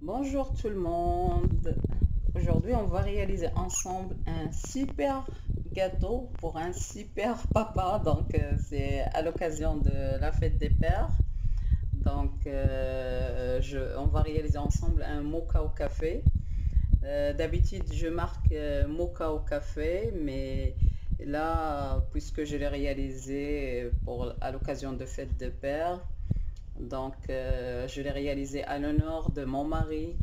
Bonjour tout le monde. Aujourd'hui, on va réaliser ensemble un super gâteau pour un super papa. C'est à l'occasion de la fête des pères. On va réaliser ensemble un mocha au café. D'habitude, je marque mocha au café, mais là, puisque je l'ai réalisé à l'occasion de fête des pères, je l'ai réalisé à l'honneur de mon mari.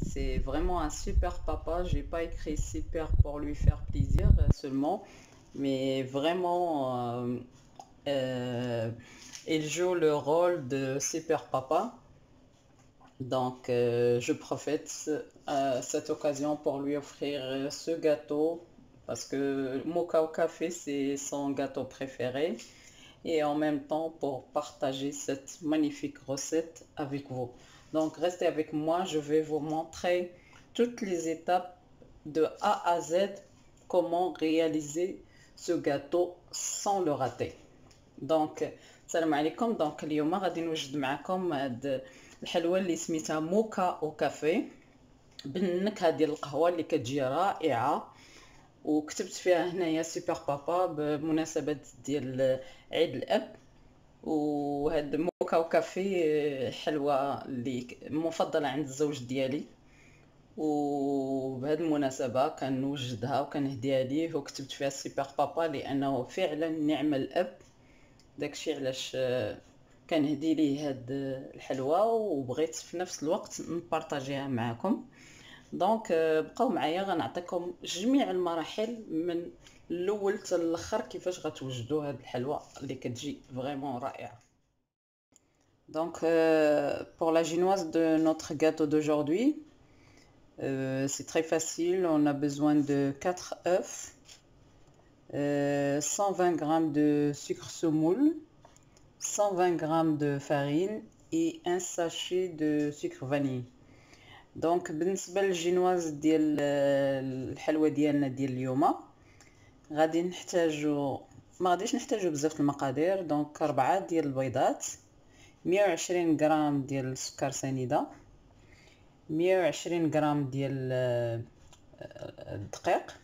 C'est vraiment un super papa. J'ai pas écrit super pour lui faire plaisir seulement, mais vraiment, euh, il joue le rôle de super papa. Je profite cette occasion pour lui offrir ce gâteau parce que Mocha au café, c'est son gâteau préféré et en même temps pour partager cette magnifique recette avec vous. Donc restez avec moi, je vais vous montrer toutes les étapes de A à Z, comment réaliser ce gâteau sans le rater. السلام عليكم. اليوم غادي نوجد معكم هاد الحلوى اللي سميتها موكا او كافي بالنكهه ديال القهوه اللي كتجي رائعه، وكتبت فيها هنايا سوبر بابا بمناسبه ديال عيد الاب. وهاد موكا وكافي حلوة اللي مفضلة عند الزوج ديالي، وبهذه المناسبة كنوجدها وكنهديها ليه، وكتبت فيها سوبر بابا لأنه فعلا نعم الأب. داكشي علاش كنهدي ليه هاد الحلوى، وبغيت في نفس الوقت نبارطاجيها معكم. بقاو معايا، غنعطيكم جميع المراحل من الاول حتى الاخر كيفاش غتوجدوا هاد الحلوى اللي كتجي فريمون رائعه. Pour la génoise de notre gâteau d'aujourd'hui, c'est très facile. On a besoin de 4 œufs, 120 g de sucre semoule, 120 g de farine et un sachet de sucre vanille. بالنسبه للجينواز ديال الحلوى ديالنا ديال اليوم، غادي نحتاجو، ما غاديش نحتاجو بزاف المقادير. 4 ديال البيضات، 120 غرام ديال السكر سنيده، 120 غرام ديال الدقيق،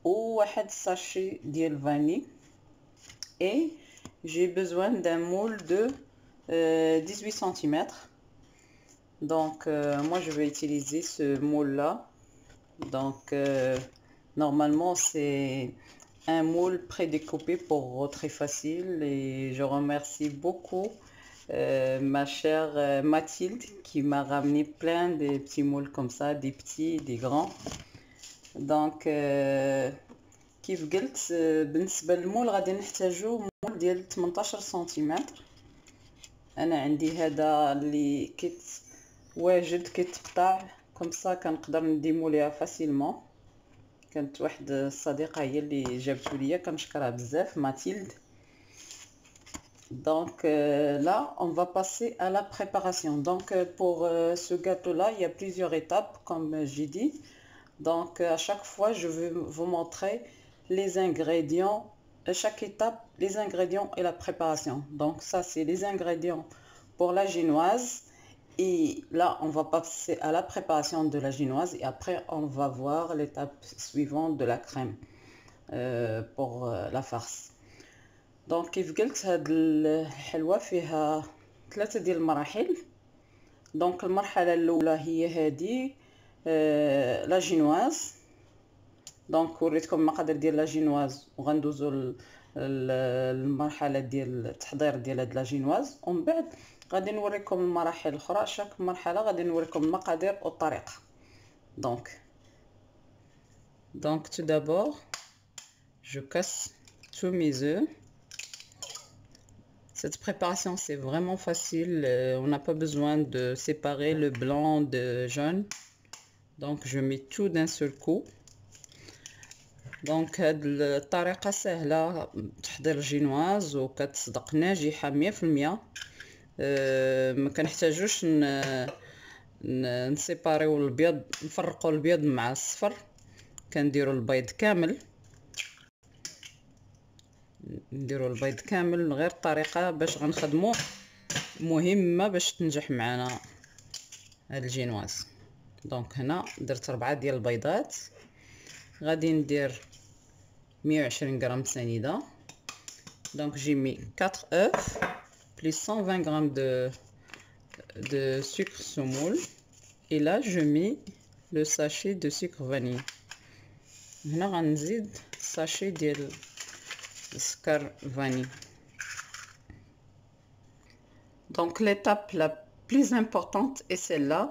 وواحد ساشي ديال الفاني. et j'ai besoin d'un moule de 18 cm. Moi je vais utiliser ce moule là. Normalement c'est un moule prédécoupé pour très facile, et je remercie beaucoup ma chère Mathilde qui m'a ramené plein de petits moules comme ça, des petits, des grands. كيف قلت بالنسبه للمول غادي نحتاجو مول ديال 18 سنتيمتر. انا عندي هذا اللي واجد كيتقطع كومسا، كنقدر نديمو ليها فاسيلمون. كانت واحد الصديقه هي اللي جابتو ليا، كنشكرها بزاف ماتيلد. Là on va passer à la préparation. Pour ce gâteau là, il y a plusieurs étapes comme j'ai dit. À chaque fois je vais vous montrer les ingrédients, à chaque étape les ingrédients et la préparation. Ça c'est les ingrédients pour la génoise, et là on va passer à la préparation de la génoise, et après on va voir l'étape suivante de la crème pour la farce. كيف قلت هاد الحلوى فيها 3 ديال المراحل. المرحله الاولى هي هذه لا جينواز. وريتكم المقادير ديال لا جينواز، وغندوزو المرحله ديال التحضير ديال هاد لا جينواز، ومن بعد غادي نوريكم المراحل الاخرى. شاك مرحله غادي نوريكم المقادير والطريقه. Tout d'abord je casse tous mes œufs. Cette préparation c'est vraiment facile, on n'a pas besoin de séparer le blanc de jaune. Je mets tout d'un seul coup. هاد الطريقه سهله تحضير الجينواز وكتصدق ناجحه 100%. ما كنحتاجوش نسيباريو البيض، نفرقوا البيض مع الصفر، كنديروا البيض كامل. غير الطريقه باش غنخدموا مهمه باش تنجح معنا هاد الجينواز. دونك هنا درت 4 ديال البيضات. غادي ندير 120 غرام سنيده. دونك j'ai mis 4 œufs plus 120 grammes de sucre semoule. Et là je mets le sachet de sucre vanille. هنا غنزيد sachet ديال السكر vanille. Donc l'étape la plus importante est celle-là,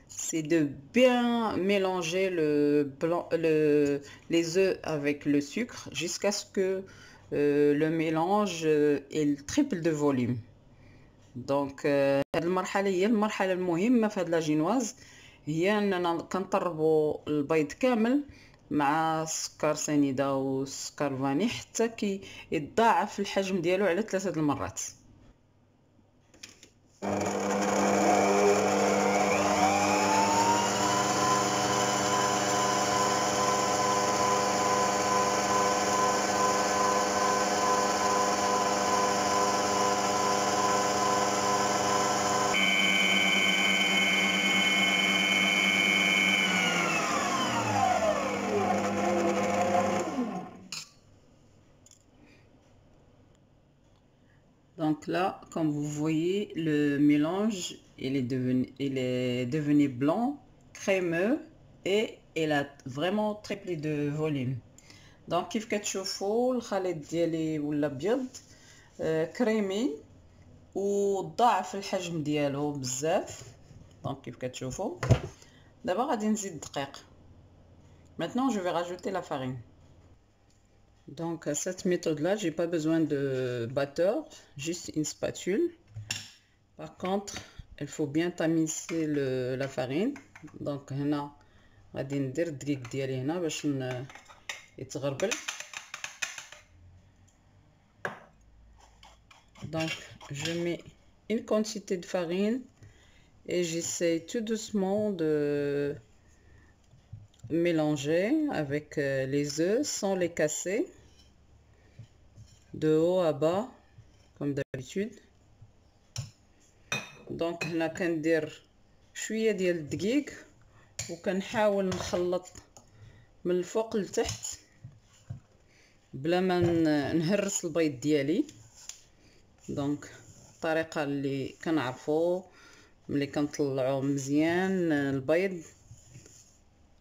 c'est de bien mélanger les œufs avec le sucre jusqu'à ce que le mélange ait le triple de volume. Donc هاد المرحله هي المرحله المهمه في هاد لاجينواز، هي اننا كنطربوا البيض كامل مع السكر سنيده والسكر فاني حتى كيتضاعف الحجم ديالو على 3 المرات. Donc là, comme vous voyez, le mélange il est devenu blanc, crémeux et il a vraiment triplé de volume. Donc كيف كتشوفوا الخليط ديالي ولا ابيض كريمي وضاعف الحجم ديالو بزاف. دونك كيف كتشوفوا دابا غادي نزيد الدقيق. Maintenant je vais rajouter la farine. Donc à cette méthode là j'ai pas besoin de batteur, juste une spatule. Par contre il faut bien tamiser la farine. Donc هنا غادي ندير الدقيق ديالي هنا باش يتغربل. Donc je mets une quantité de farine et j'essaie tout doucement de mélanger avec les œufs sans les casser, de haut à bas comme d'habitude. دونك هنا كندير شويه ديال الدقيق وكنحاول نخلط من الفوق لتحت بلا ما نهرس البيض ديالي. دونك الطريقه اللي كنعرفوا ملي كنطلعوا مزيان البيض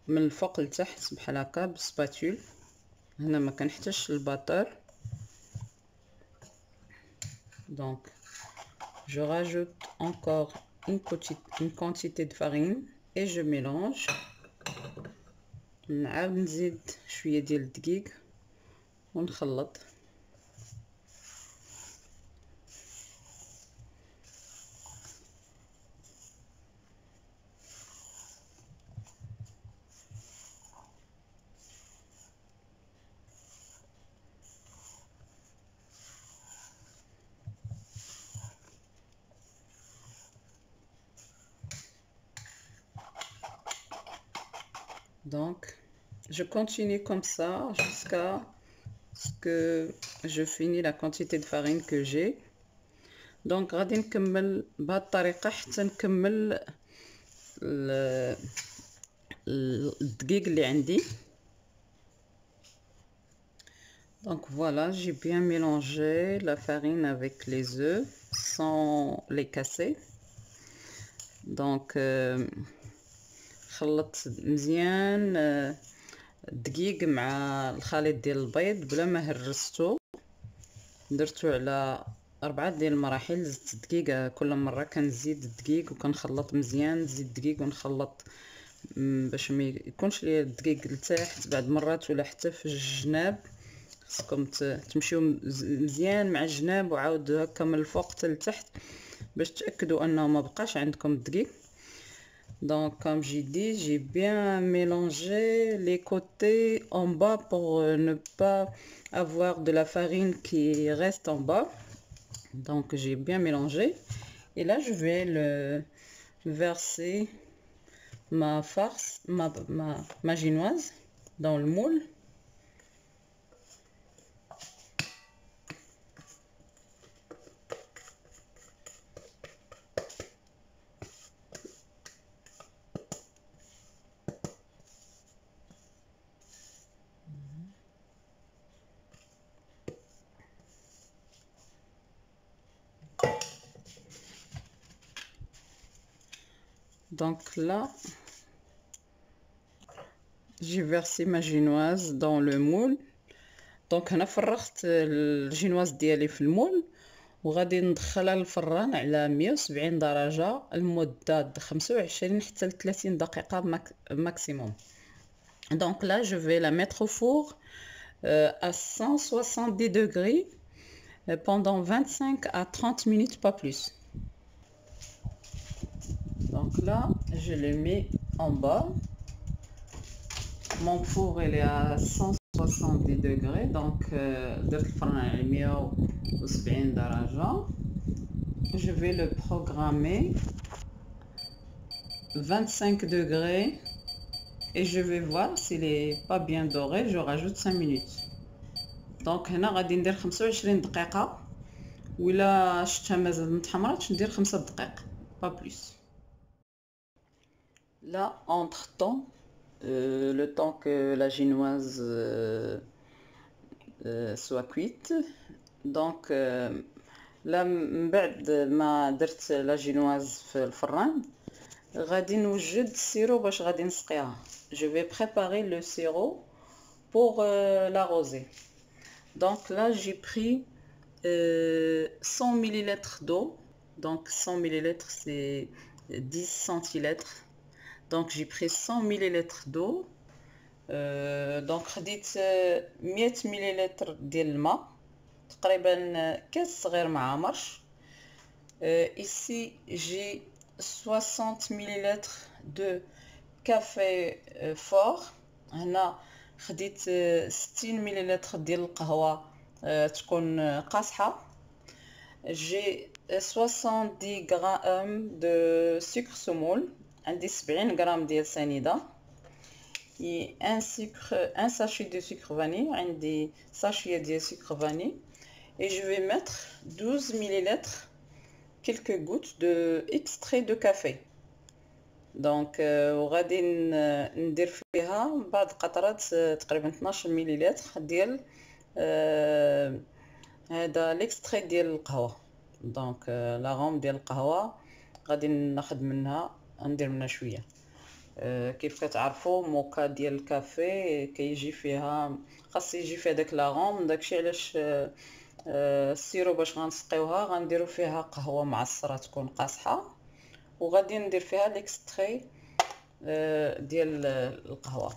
من الفوق لتحت بحال هكا بالسباتول. هنا ما كنحتاجش الباتر. Donc je rajoute encore une quantité de farine et je mélange. نعاود نزيد شويه ديال الدقيق ونخلط. Donc je continue comme ça jusqu'à ce que je finis la quantité de farine que j'ai. Donc غادي نكمل بهذه الطريقه حتى نكمل الدقيق اللي عندي. Donc voilà, j'ai bien mélangé la farine avec les œufs sans les casser. Donc خلطت مزيان الدقيق مع الخليط ديال البيض بلا ما هرستو. درتو على 4 ديال المراحل. زدت الدقيق كل مره كنزيد الدقيق وكنخلط مزيان. نزيد الدقيق ونخلط باش ما يكونش لي الدقيق لتحت بعد مرات ولا حتى في الجناب. خصكم تمشيو مزيان مع الجناب وعاود هكا من الفوق حتى لتحت باش تاكدوا انه ما بقاش عندكم الدقيق. Donc comme j'ai dit, j'ai bien mélangé les côtés en bas pour ne pas avoir de la farine qui reste en bas. Donc j'ai bien mélangé et là je vais le verser ma farce, ma génoise dans le moule. Donc là, j'ai versé ma génoise dans le moule. دونك هنا فرغت الجينواز ديالي في المول وغادي ندخلها للفران على 170 درجة لمدة 25 حتى ل 30 دقيقة maximum. Donc là, je vais la mettre au four à 170 degrés pendant 25 à 30 minutes, pas plus. Donc là, je le mets en bas. Mon four il est à 170 degrés, donc درت الفرن على 170 درجة. Je vais le programmer 25 degrés et je vais voir s'il est pas bien doré, je rajoute 5 minutes. Donc هنا غادي ندير 25 دقيقة ولا شفتها مازال متحمراتش ندير 5 دقائق pas plus. Là, entre temps, le temps que la génoise soit cuite, donc là من بعد ما درت لا جينواز في الفران غادي نوجد السيرو باش غادي نسقيها. Je vais préparer le sirop pour l'arroser. Donc là j'ai pris 100 ml d'eau. Donc 100 ml c'est 10 centilitres. Donc j'ai pris 100 ml d'eau. Donc خديت 100 ملل ديال الماء تقريبا كاس صغير ما عامرش. Ici j'ai 60 ml de café fort. هنا خديت 60 ملل ديال القهوة تكون قاصحة. J'ai 70 grammes de sucre semoule. عندي 70 غرام ديال سنيدة. Et un sachet de sucre vanille. عندي sachet de sucre vanille. Et je vais mettre 12 ml, quelques gouttes de extrait de café. Donc وغادي ندير فيها بعض قطرات تقريبا 12 ملل ديال هذا الاكستري ديال القهوة. دونك لاغوم ديال القهوة غادي ناخذ منها ندير منها شويه. كيف كتعرفوا موكا ديال الكافي كيجي فيها خاص يجي فيها داك لاغوم. داكشي علاش السيرو باش غنسقيوها غنديروا فيها قهوه معصره تكون قاصحه وغادي ندير فيها ليكستري ديال القهوه.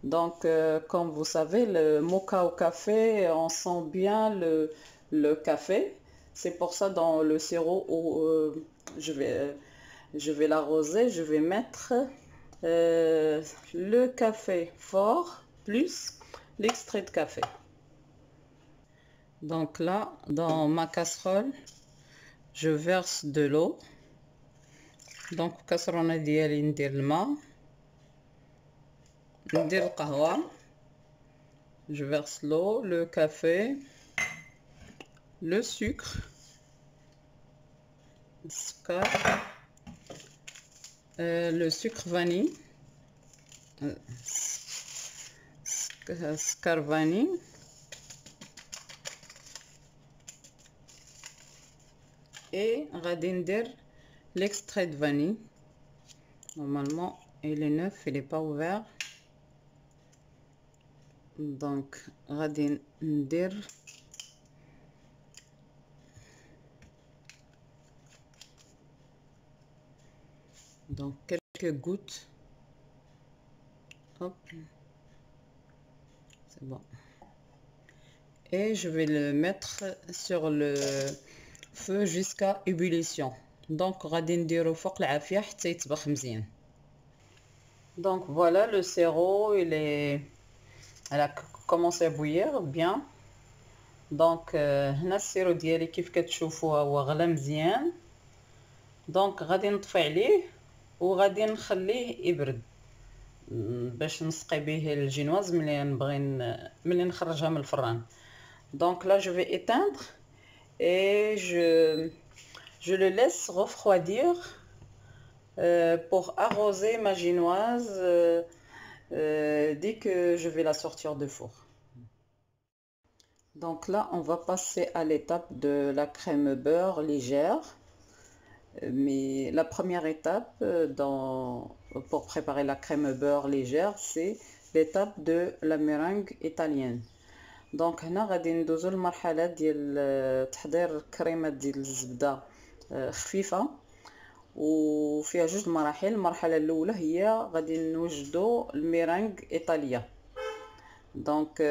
Donc comme vous savez le mocha au café on sent bien le café. C'est pour ça dans le sirop où je vais l'arroser, je vais mettre le café fort plus l'extrait de café. Donc là, dans ma casserole, je verse de l'eau. Donc casserole ديالي ندير الماء ندير القهوة. Je verse l'eau, le café, le sucre, le sucre vanille, sucre vanille, et غادي ندير l'extrait de vanille. Normalement il est neuf, il n'est pas ouvert. Donc غادي ندير donc quelques gouttes. Hop, c'est bon. Et je vais le mettre sur le feu jusqu'à ébullition. Donc غادي نديرو فوق العافية حتى يطبخ مزيان. Donc voilà, le sirop elle a commencé à bouillir bien. Donc هنا السيرو ديالي كيف كتشوفوا هو غلا مزيان. دونك غادي نطفي عليه وغادي نخليه يبرد باش نسقي به الجينواز ملي نخرجها من الفران. Donc là je vais éteindre et je le laisse refroidir pour arroser ma génoise dès que je vais la sortir du four. Donc là on va passer à l'étape de la crème beurre légère. Mais la première étape pour préparer la crème beurre légère, c'est l'étape de la meringue italienne. دونك هنا غادي ندوزو للمرحله ديال تحضير كريمه ديال الزبده خفيفه، وفيها جوج مراحل. المرحله الاولى هي غادي نوجدو الميرانغ ايطاليا. Donc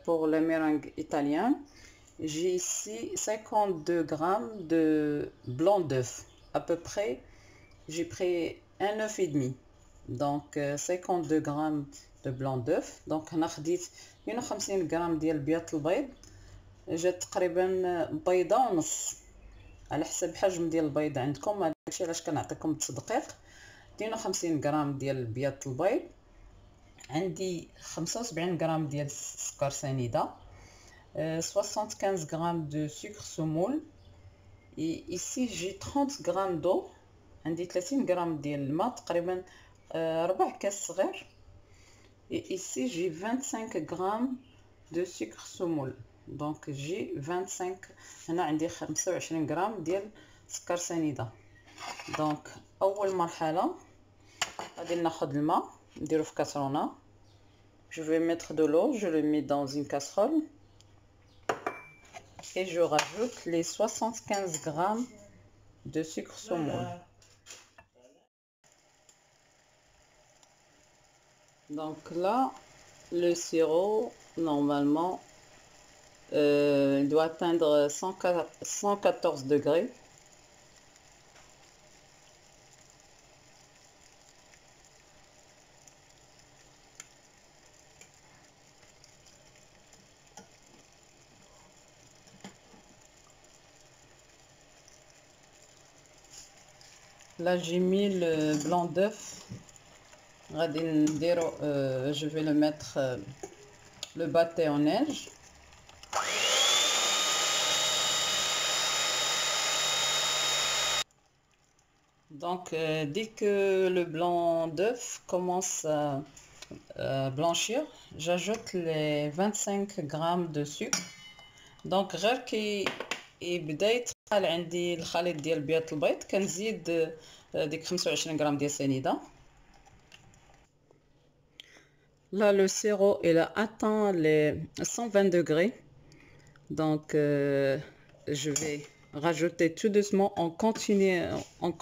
pour le meringue italien, j'ai ici 52 grammes de blanc d'œuf. À peu près, j'ai pris un œuf et demi. Donc 52 grammes de blanc d'œuf. Donc هنا خديت 52 غرام ديال بياض البيض، جات تقريبا بيضه ونص على حسب حجم ديال البيض عندكم. هادشي علاش كنعطيكم التدقيق. 52 غرام ديال بياض البيض، عندي 75 غرام ديال السكر سنيده، 75 غرام de sucre semoule، et ici j'ai 30 غرام d'eau، عندي 30 غرام ديال الماء تقريبا ربع كاس صغير، et ici j'ai 25 grammes de sucre semoule. Donc j'ai 25، هنا عندي 25 غرام ديال سكر سنيده. دونك اول مرحله غادي ناخذ الماء نديرو في كاسرونه. Je vais mettre de l'eau, je le mets dans une casserole et je rajoute les 75 grammes de sucre semoule. Donc là, le sirop, normalement, il doit atteindre 114 degrés. Là, j'ai mis le blanc d'œuf. Je vais le mettre, le battre en neige. Donc, dès que le blanc d'œuf commence à blanchir, j'ajoute les 25 grammes de sucre. Donc, غير كي يبدا يتقال عندي الخليط ديال بياض البيض كنزيد ديك 25 غرام ديال السنيده. Là, le sirop il a atteint les 120 degrés. Donc, je vais rajouter tout doucement en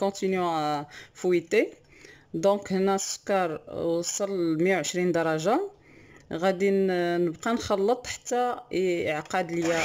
continuant à fouetter. Donc هنا السكر وصل 120 درجة، غادي نبقى نخلط حتى يعقد ليا.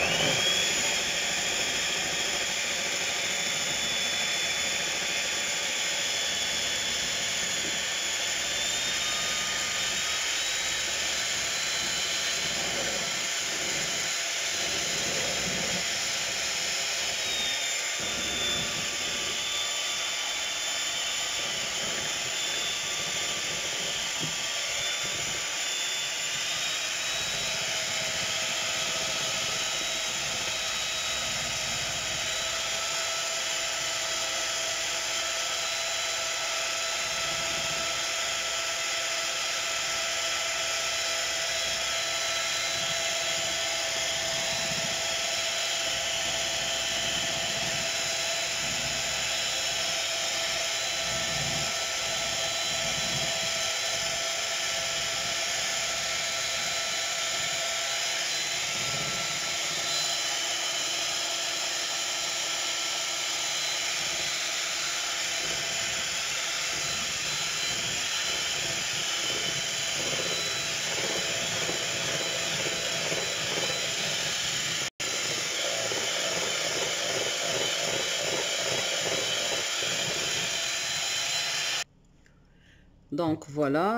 Donc voilà,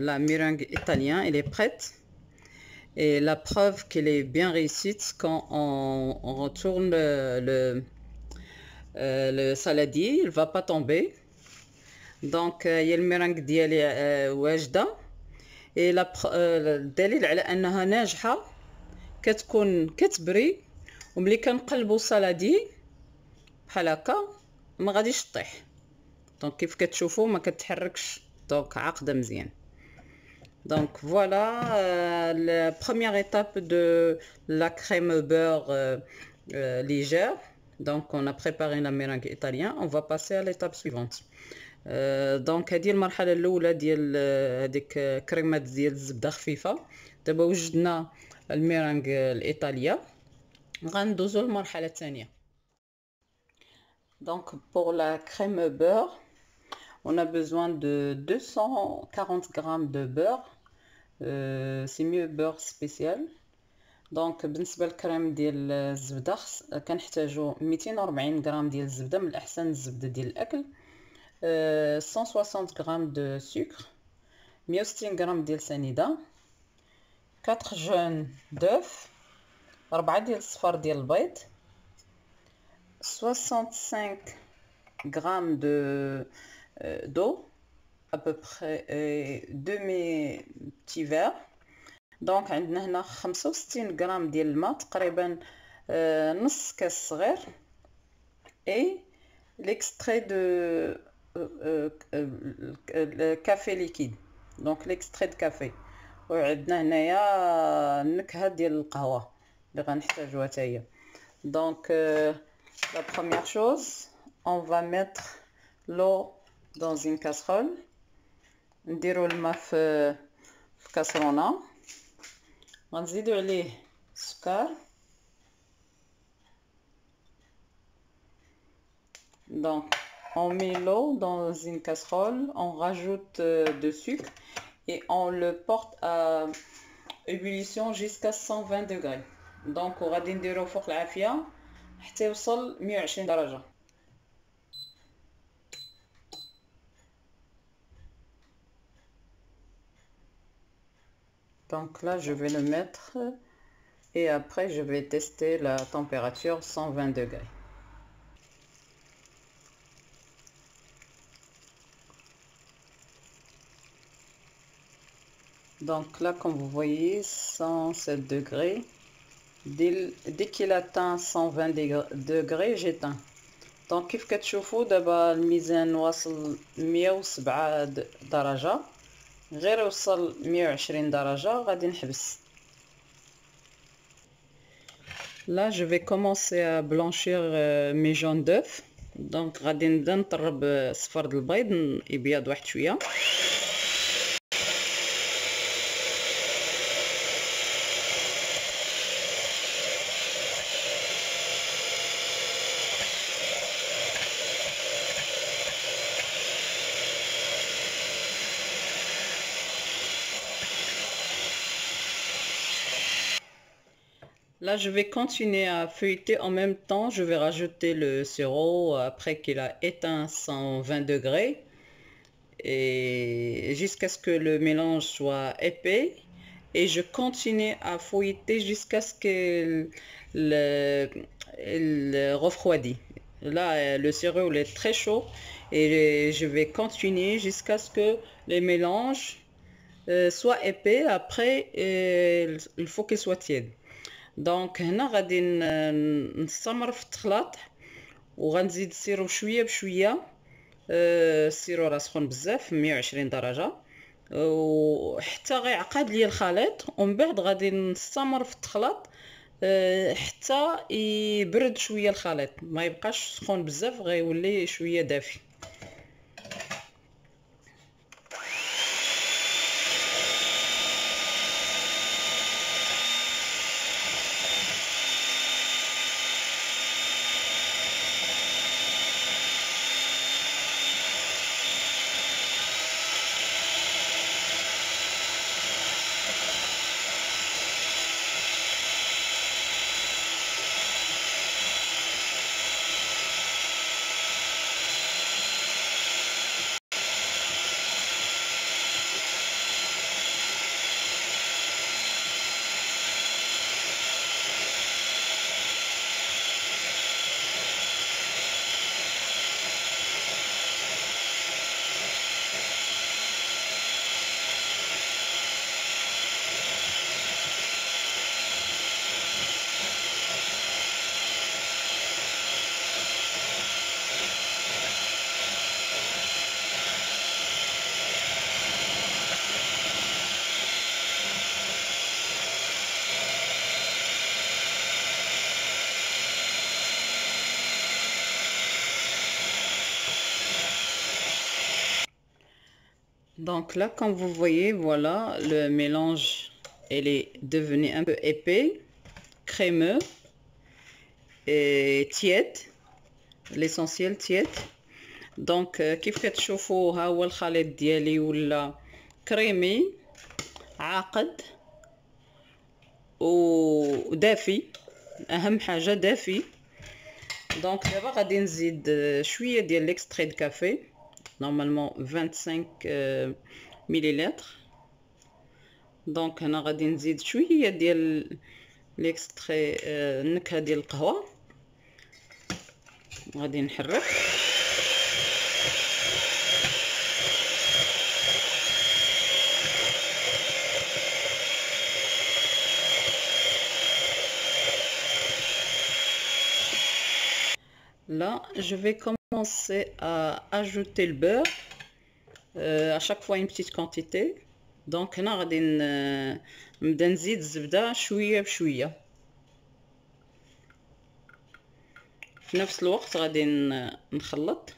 la meringue italienne, elle est prête. Et la preuve qu'elle est bien réussie, quand on retourne le saladier, il ne va pas tomber. Donc il y a le meringue ديالي واجده. Et الدليل على انها ناجحه كتكون كتبري، وملي كنقلبوا السالادي بحال هكا ما غاديش طيح. دونك كيف كتشوفوا ما كتحركش، دونك عاقده مزيان. Donc voilà la première étape de la crème beurre légère. Donc on a préparé la meringue italienne, on va passer à l'étape suivante. دونك هذه المرحله الاولى ديال هذيك كريمات ديال الزبده خفيفه. دابا وجدنا الميرانغ الايطاليه، غندوزو للمرحله الثانيه. Donc pour la crème beurre, on a besoin de 240 grammes de beurre. C'est mieux beurre spécial. دونك بالنسبه للكريم ديال الزبده كنحتاجو 240 غرام ديال الزبده، من الاحسن الزبده ديال الاكل. 160 غرام دو سكر، 160 غرام ديال سنيده، 4 جون دوف، 4 ديال الصفار ديال البيض، 65 غرام d'eau, à peu près 2 petits verres. دونك عندنا هنا 65 غرام ديال الماء، تقريبا نص كاس صغير، اي l'extrait de كافي ليكيد، دونك l'extrait de كافي. وعندنا هنايا النكهه ديال القهوه اللي غنحتاجوها حتى هي. دونك la première chose, on va mettre l'eau dans une casserole. نديرو الماء في كاسرونه، غنزيدو عليه السكر. Donc on met l'eau dans une casserole, on rajoute de sucre et on le porte à ébullition jusqu'à 120 degrés. Donc وغادي نديرو فوق العافيه حتى يوصل 120 درجه. Donc là je vais le mettre et après je vais tester la température 120 degrés. Donc là comme vous voyez 107 degrés. Dès qu'il atteint 120 degrés j'éteins. Donc كيف كتشوفوا دابا الميزان واصل 107 درجة، غير يوصل 120 درجة غادي نحبس. Là je vais commencer à blanchir mes jaunes d'œufs. Donc غادي نبدا نطرب صفر د البيض يبيض واحد شويه. Là, je vais continuer à feuilleter en même temps. Je vais rajouter le sirop après qu'il a éteint 120 degrés et jusqu'à ce que le mélange soit épais. Et je continue à fouetter jusqu'à ce qu'il refroidit. Là, le sirop est très chaud et je vais continuer jusqu'à ce que les mélanges soient épais. Après, il faut qu'il soit tiède. دونك هنا غادي نستمر في التخلاط وغنزيد السيرو شويه بشويه. السيرو راه سخون بزاف 120 درجه وحتى غيعقد لي الخليط، ومن بعد غادي نستمر في التخلاط حتى يبرد شويه الخليط، ما يبقاش سخون بزاف، غيولي شويه دافي. Donc là, comme vous voyez, voilà, le mélange, il est devenu un peu épais, crémeux et tiède, l'essentiel tiède. دونك كيف كتشوفوا ها هو الخليط ديالي ولا كريمي عاقد ودافي، اهم حاجه دافي. دونك دابا غادي نزيد شويه ديال ليكستري دو كافي، نورمالمون 25 مليلتر. دونك هنا غادي نزيد شويه ديال ليكستري النكهه ديال القهوه، غادي نحرك. Là, je vais commencer à ajouter le beurre, à chaque fois une petite quantité. Donc هنا غادي نبدا نزيد الزبدة شوية بشوية. في نفس الوقت غادي نخلط.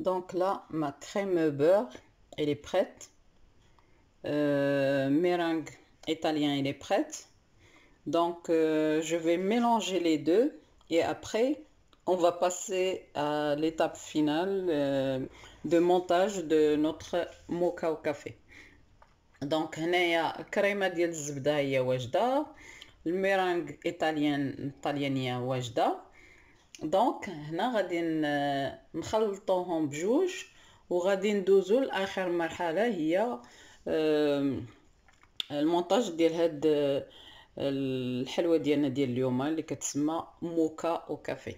Donc là, ma crème beurre, elle est prête. Meringue italien, elle est prête. Donc, je vais mélanger les deux et après, on va passer à l'étape finale de montage de notre mocha au café. Donc, هنايا كريمة ديال الزبدة هي واجدة، الميرانغ إيطاليانية واجدة. دونك هنا غادي نخلطوهم بجوج وغادي ندوزو لاخر مرحله، هي المونتاج ديال هاد الحلوه ديالنا ديال اليوم اللي كتسمى موكا او كافي.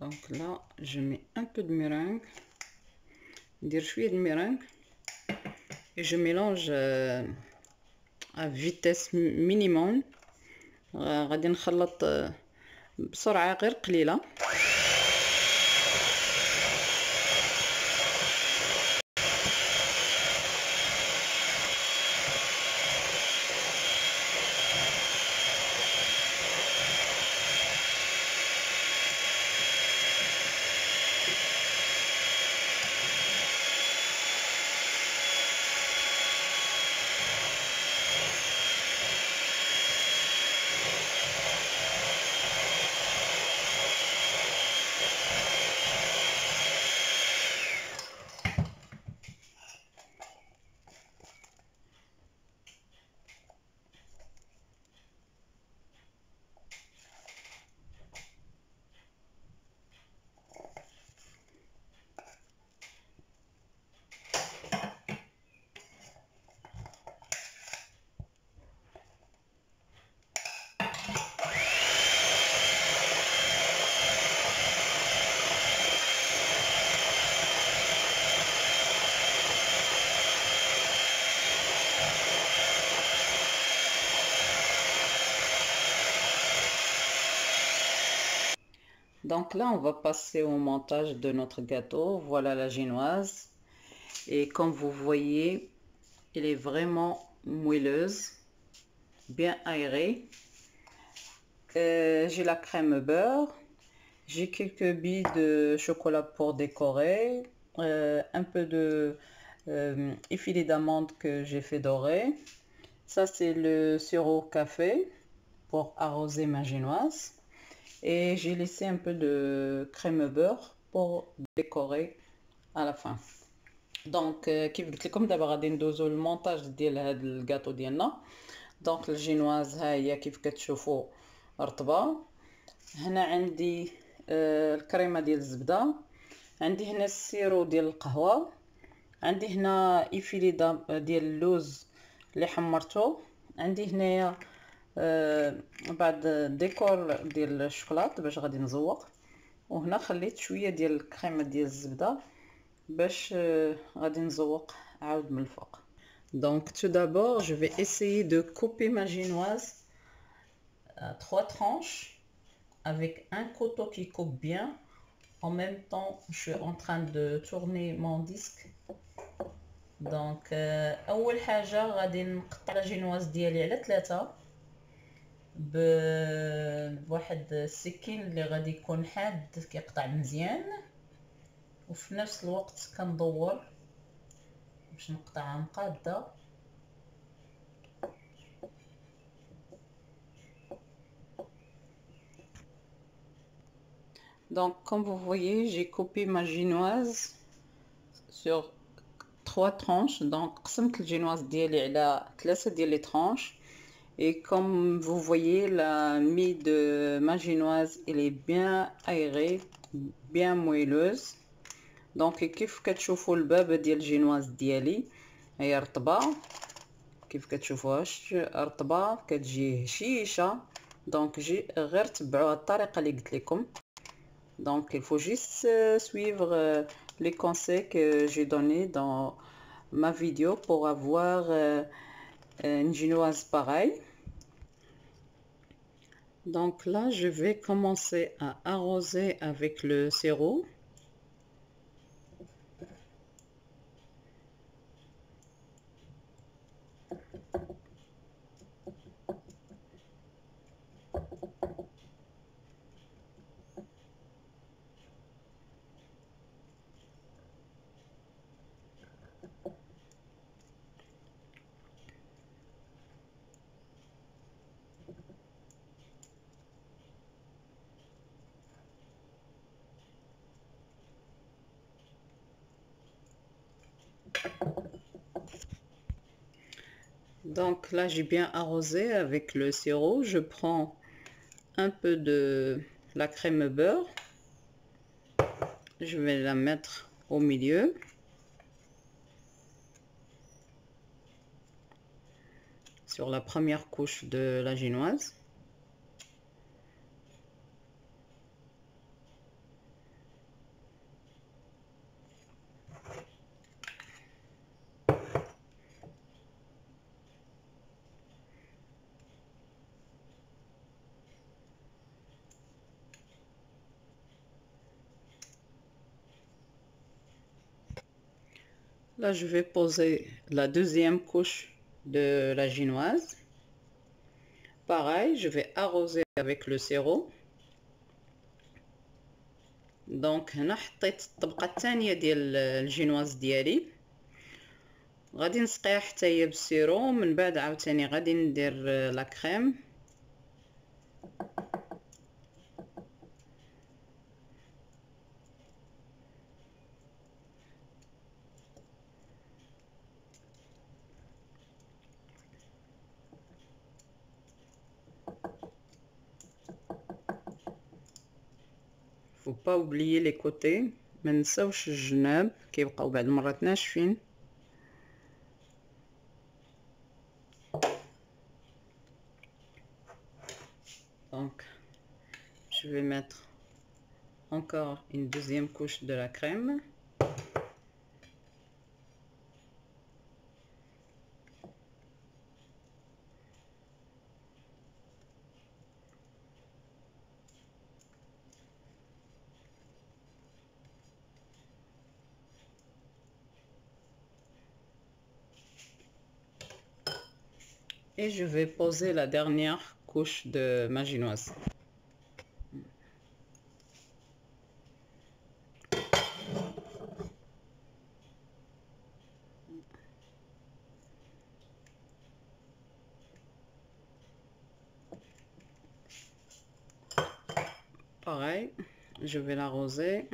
دونك لا جو مي ان بو دو ميرانغ، ندير شويه د الميرانغ et je mélange à vitesse minimum. غادي نخلط بسرعه غير قليله. Donc là, on va passer au montage de notre gâteau. Voilà la génoise. Et comme vous voyez, elle est vraiment moelleuse, bien aérée. J'ai la crème beurre. J'ai quelques billes de chocolat pour décorer. Un peu de effilé d'amande que j'ai fait dorer. Ça, c'est le sirop café pour arroser ma génoise. Et j'ai laissé un peu de crème beurre pour décorer à la fin. دونك كيف قلت لكم دابا غادي ندوزو للمونتاج ديال هذا الكاطو ديالنا. دونك الجينواز ها هي كيف كتشوفوا رطبه. هنا عندي الكريمه ديال الزبده، عندي هنا السيرو ديال القهوه، عندي هنا ايفيلي ديال اللوز اللي حمرته، عندي هنايا بعد ديكور ديال الشوكولات باش غادي نزوق، وهنا خليت شويه ديال الكريمه ديال الزبده باش غادي نزوق عاود من الفوق. Donc tout d'abord, je vais essayer de couper ma génoise à 3 tranches avec un couteau qui coupe bien. En même temps, je suis en train de tourner mon disque. Donc اول حاجه غادي نقطع الجينواز ديالي على 3 بواحد السكين اللي غادي يكون حاد كيقطع مزيان، وفي نفس الوقت كندور باش نقطعها مقاده. Donc comme vous voyez, j'ai coupé ma génoise sur 3 tranches. Donc قسمت الجينواز ديالي على 3 ديال لي tranches. Et comme vous voyez, la mie de ma génoise, elle est bien aérée, bien moelleuse. Donc كيف كتشوفوا البابة ديال الجينواز ديالي هي رطبة، كيف كتشوفوها رطبة كتجي هشيشة. دونك غير تبعوا الطريقة اللي قلت لكم. Donc il faut juste suivre les conseils que j'ai donnés dans ma vidéo pour avoir une génoise pareille. Donc là, je vais commencer à arroser avec le sirop. Donc là, j'ai bien arrosé avec le sirop. Je prends un peu de la crème beurre. Je vais la mettre au milieu. Sur la première couche de la génoise. Là, je vais poser la deuxième couche de la génoise. Pareil, je vais arroser avec le sirop. دونك هنا حطيت الطبقه الثانيه ديال الجينواز ديالي، غادي نسقيها حتى هي بالسيرو، من بعد عاوتاني غادي ندير لا كريم. faut pas oublier les côtés، ما نساوش الجناب كيبقاو بعض المرات ناشفين. Donc je vais mettre encore une deuxième couche de la crème. Et je vais poser la dernière couche de maginoise. Pareil, je vais l'arroser.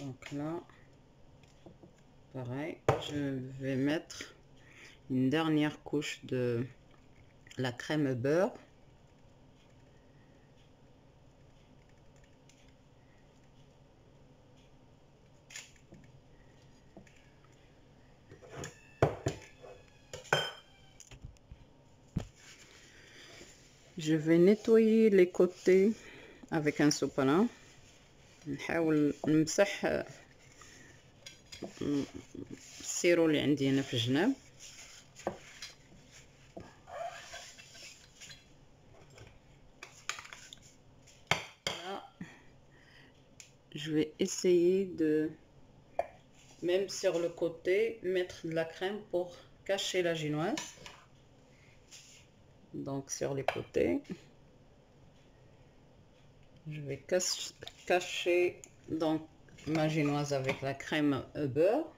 Donc là, pareil, je vais mettre une dernière couche de la crème beurre. Je vais nettoyer les côtés avec un sopalin. نحاول نمسح السيرو اللي عندي هنا في الجناب. Là, je vais essayer de, même sur le côté, mettre de la crème pour cacher la génoise. Donc sur les côtés, je vais cacher donc ma génoise avec la crème beurre.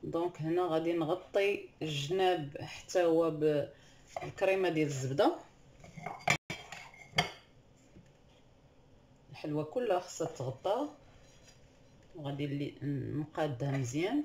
دونك هنا غادي نغطي الجناب حتى هو بالكريمه ديال الزبده. الحلوه كلها خاصها تغطى وغادي نقادها مزيان.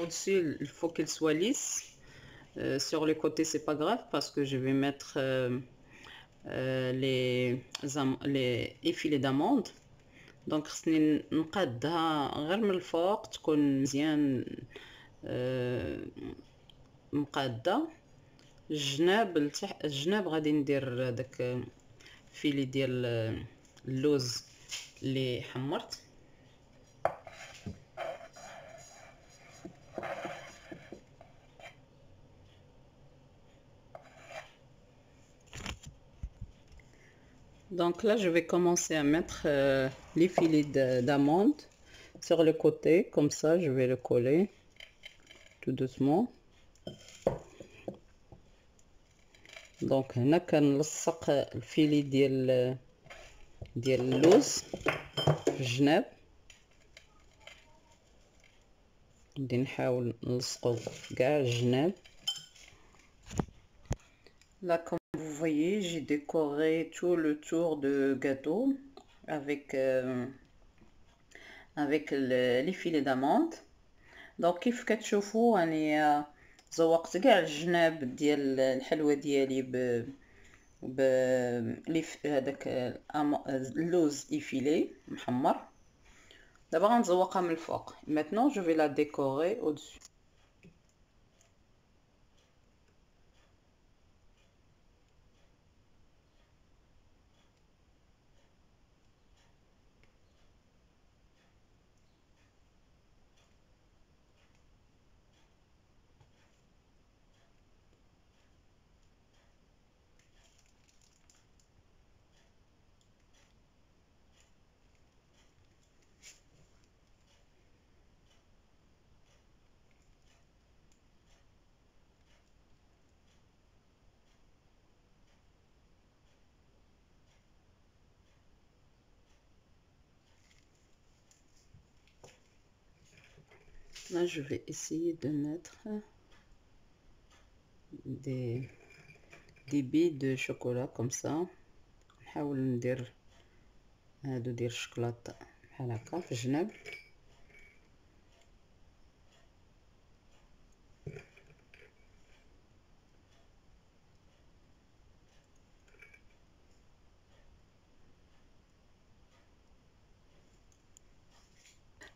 Au-dessus, il faut qu'il soit lisse. Sur les côtés, c'est pas grave parce que je vais mettre les filets d'amandes. دونك خصني نقادها غير من الفوق تكون مزيان مقاده. الجناب غادي ندير داك فيلي ديال اللوز اللي حمرت. Donc là, je vais commencer à mettre les filets d'amandes sur le côté. Comme ça, je vais le coller tout doucement. Donc هنا كنلصق الفيلي ديال اللوز في الجناب. غادي نحاول نلصقو في كاع الجناب. Là, comme vous voyez, j'ai décoré tout le tour de gâteau avec les filets d'amandes. Donc كيف كتشوفوا راني زوقت كاع الجناب ديال الحلوه ديالي ب هذاك اللوز ايفيلي محمر. دابا غنزوقها من الفوق. Maintenant je vais la décorer au-dessus. Là, je vais essayer de mettre des billes de chocolat comme ça. نحاول ندير هادو ديال الشوكولاتة بحال هكا في الجناب.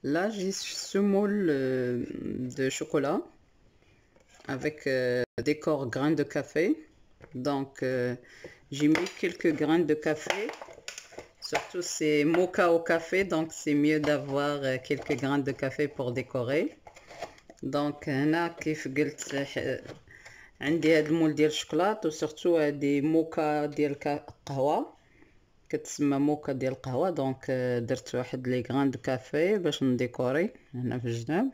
Là, j'ai ce moule de chocolat avec décor grains de café. Donc, j'ai mis quelques grains de café. Surtout, c'est mocha au café, donc c'est mieux d'avoir quelques grains de café pour décorer. Donc, هنا كيف قلت عندي هاد المول ديال الشوكولات وسورتو هادي موكا ديال القهوة كتسمى موكا ديال القهوة. دونك درت واحد لي غران دو كافي باش نديكوري هنا في الجناب.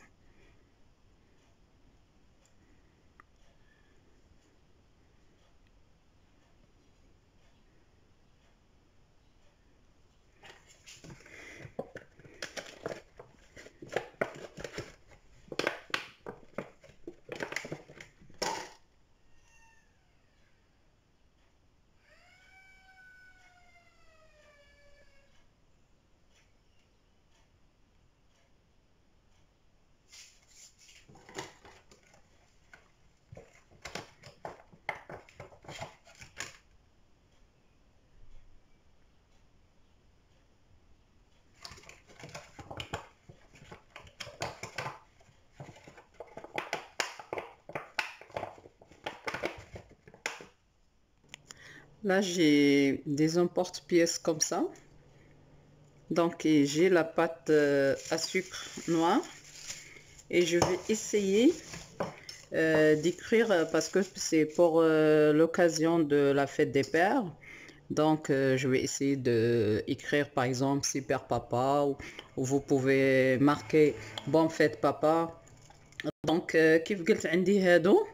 Là, j'ai des emporte-pièces comme ça. Donc, j'ai la pâte à sucre noir. Et je vais essayer d'écrire parce que c'est pour l'occasion de la fête des pères. Donc, je vais essayer d'écrire par exemple Super Papa ou vous pouvez marquer Bonne fête Papa. Donc, كيف قلت عندي هادو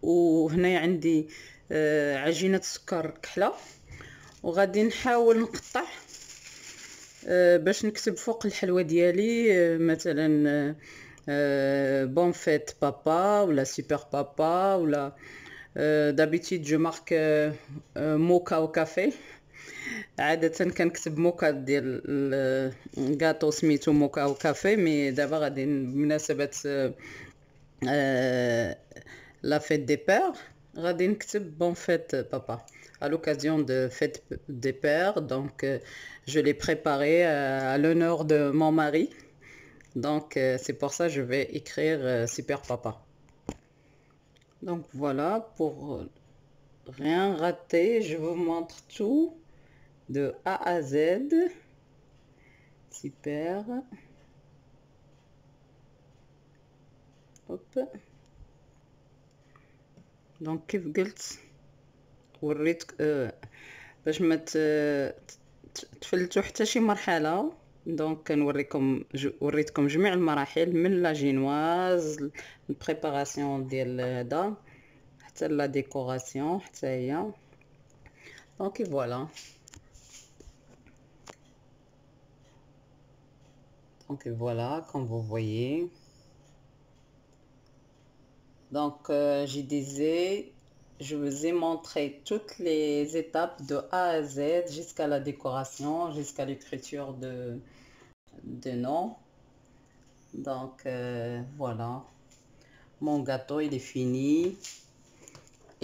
وهنا عندي عجينة سكر كحلة وغادي نحاول نقطع باش نكتب فوق الحلوة ديالي مثلا بون فيت بابا ولا سوبر بابا ولا دابيتيد جو مارك موكا او كافي. عادة كنكتب موكا ديال الكاطو سميتو موكا او كافي مي دابا غادي بمناسبة لا فيت دي بير غادي نكتب بون فيت بابا à l'occasion de fête des pères. Donc, je l'ai préparé à l'honneur de mon mari. Donc, c'est pour ça que je vais écrire Super Papa. Donc, voilà, pour rien rater, je vous montre tout de A à Z. Super. Hop. Donc, كيف قلت وريت باش ما تفلتوا حتى شي مرحله. دونك كنوريكم وريتكم جميع المراحل من لا جينواز البريباراسيون ديال هذا حتى لا ديكوراسيون حتى هي. دونك فوالا. Donc voilà, comme vous voyez. Donc je disais, je vous ai montré toutes les étapes de A à Z jusqu'à la décoration, jusqu'à l'écriture de nom. Donc voilà, mon gâteau il est fini.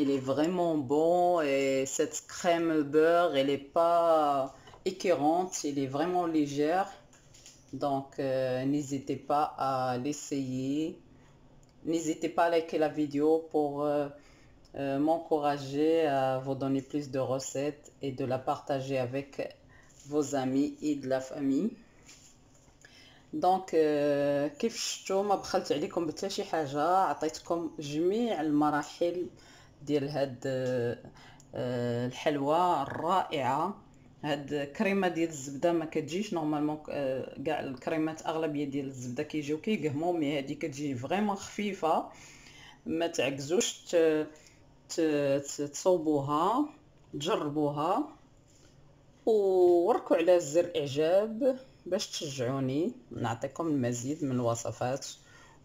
Il est vraiment bon et cette crème beurre elle est pas écœurante, elle est vraiment légère. Donc n'hésitez pas à l'essayer. N'hésitez pas à liker la vidéo pour m'encourager à vous donner plus de recettes et de la partager avec vos amis et de la famille. دونك كيف شفتوا ما بخلت عليكم بحتى شي حاجه، عطيتكم جميع المراحل ديال هاد الحلوى الرائعه. هاد كريمه ديال الزبده ما كتجيش نورمالمون، كاع الكريمات اغلبيه ديال الزبده كيجيو كيقهموا، مي هادي كتجي فريمون خفيفه. ما تعكزوش تصوبوها، تجربوها ووركوا على زر اعجاب باش تشجعوني نعطيكم المزيد من الوصفات،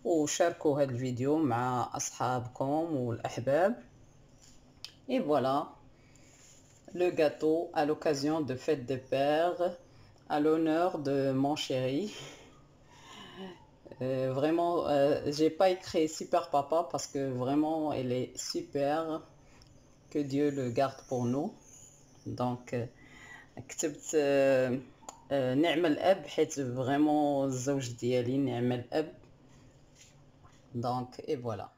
وشاركوا هذا الفيديو مع أصحابكم والأحباب. Et voilà, le gâteau à l'occasion de fête des pères, à l'honneur de mon chéri. Vraiment, j'ai pas écrit super papa parce que vraiment, elle est super. Que Dieu le garde pour nous. Donc, كتبت نعم الأب حيت vraiment الزوج ديالي نعم الأب. Donc, et voilà.